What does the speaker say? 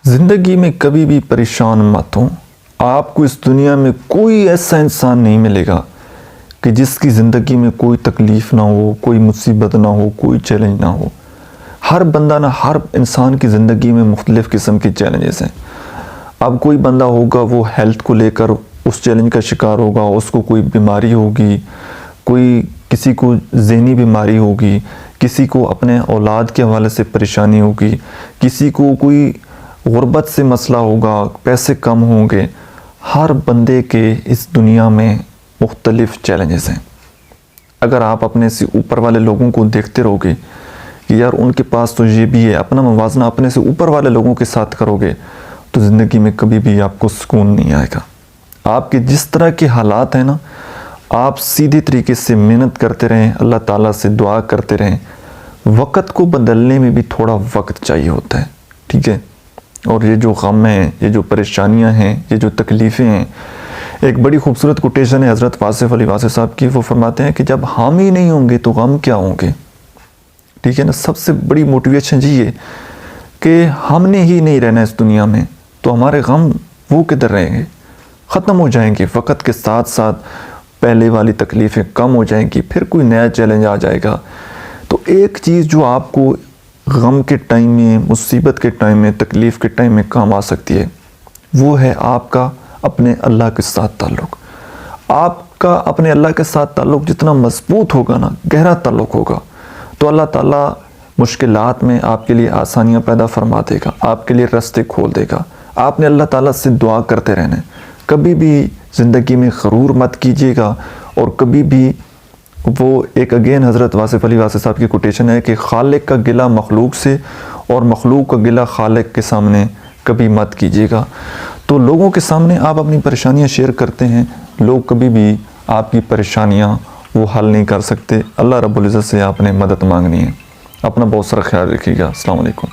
زندگی میں کبھی بھی پریشان مت ہوں۔ آپ کو اس دنیا میں کوئی ایسا انسان نہیں ملے گا کہ جس کی زندگی میں کوئی تکلیف نہ ہو، کوئی مصیبت نہ ہو، کوئی چیلنج نہ ہو۔ ہر بندہ ہر انسان کی زندگی میں مختلف قسم کے چیلنجز ہیں۔ اب کوئی بندہ ہوگا وہ ہیلتھ کو لے کر اس چیلنج کا شکار ہوگا، اس کو کوئی بیماری ہوگی، کسی کو ذہنی بیماری ہوگی، کسی کو اپنے اولاد کے حوالے سے پریشانی ہوگی، کسی کو کوئی غربت سے مسئلہ ہوگا، پیسے کم ہوں گے۔ ہر بندے کے اس دنیا میں مختلف چیلنجز ہیں۔ اگر آپ اپنے سے اوپر والے لوگوں کو دیکھتے رہو گے کہ یار ان کے پاس تو یہ بھی ہے، اپنا موازنہ اپنے سے اوپر والے لوگوں کے ساتھ کرو گے تو زندگی میں کبھی بھی آپ کو سکون نہیں آئے گا۔ آپ کے جس طرح کے حالات ہیں نا، آپ سیدھے طریقے سے محنت کرتے رہیں، اللہ تعالیٰ سے دعا کرتے رہیں۔ وقت کو بدلنے میں بھی تھوڑا وقت چاہیے ہوتا ہے، ٹھیک ہے؟ اور یہ جو غم ہیں، یہ جو پریشانیاں ہیں، یہ جو تکلیفیں ہیں، ایک بڑی خوبصورت کوٹیشن ہے حضرت واصف علی واصف صاحب کی۔ وہ فرماتے ہیں کہ جب ہم ہی نہیں ہوں گے تو غم کیا ہوں گے، ٹھیک ہے نا؟ سب سے بڑی موٹیویشن یہ ہے کہ ہم نے ہی نہیں رہنا اس دنیا میں تو ہمارے غم وہ کدھر رہیں گے، ختم ہو جائیں گے۔ وقت کے ساتھ ساتھ پہلے والی تکلیفیں کم ہو جائیں گی، پھر کوئی نیا چیلنج آ جائے گا۔ تو ایک چیز جو آپ کو غم کے ٹائم میں، مصیبت کے ٹائم میں، تکلیف کے ٹائم میں کام آ سکتی ہے، وہ ہے آپ کا اپنے اللہ کے ساتھ تعلق۔ آپ کا اپنے اللہ کے ساتھ تعلق جتنا مضبوط ہوگا نا، گہرا تعلق ہوگا، تو اللہ تعالیٰ مشکلات میں آپ کے لیے آسانیاں پیدا فرما دے گا، آپ کے لیے راستے کھول دے گا۔ آپ نے اللہ تعالیٰ سے دعا کرتے رہنا ہے۔ کبھی بھی زندگی میں غرور مت کیجیے گا، اور کبھی بھی وہ ایک اگین حضرت واصف علی واصف صاحب کی کوٹیشن ہے کہ خالق کا گلہ مخلوق سے اور مخلوق کا گلہ خالق کے سامنے کبھی مت کیجیے گا۔ تو لوگوں کے سامنے آپ اپنی پریشانیاں شیئر کرتے ہیں، لوگ کبھی بھی آپ کی پریشانیاں وہ حل نہیں کر سکتے۔ اللہ رب العزت سے آپ نے مدد مانگنی ہے۔ اپنا بہت سارا خیال رکھیے گا۔ السلام علیکم۔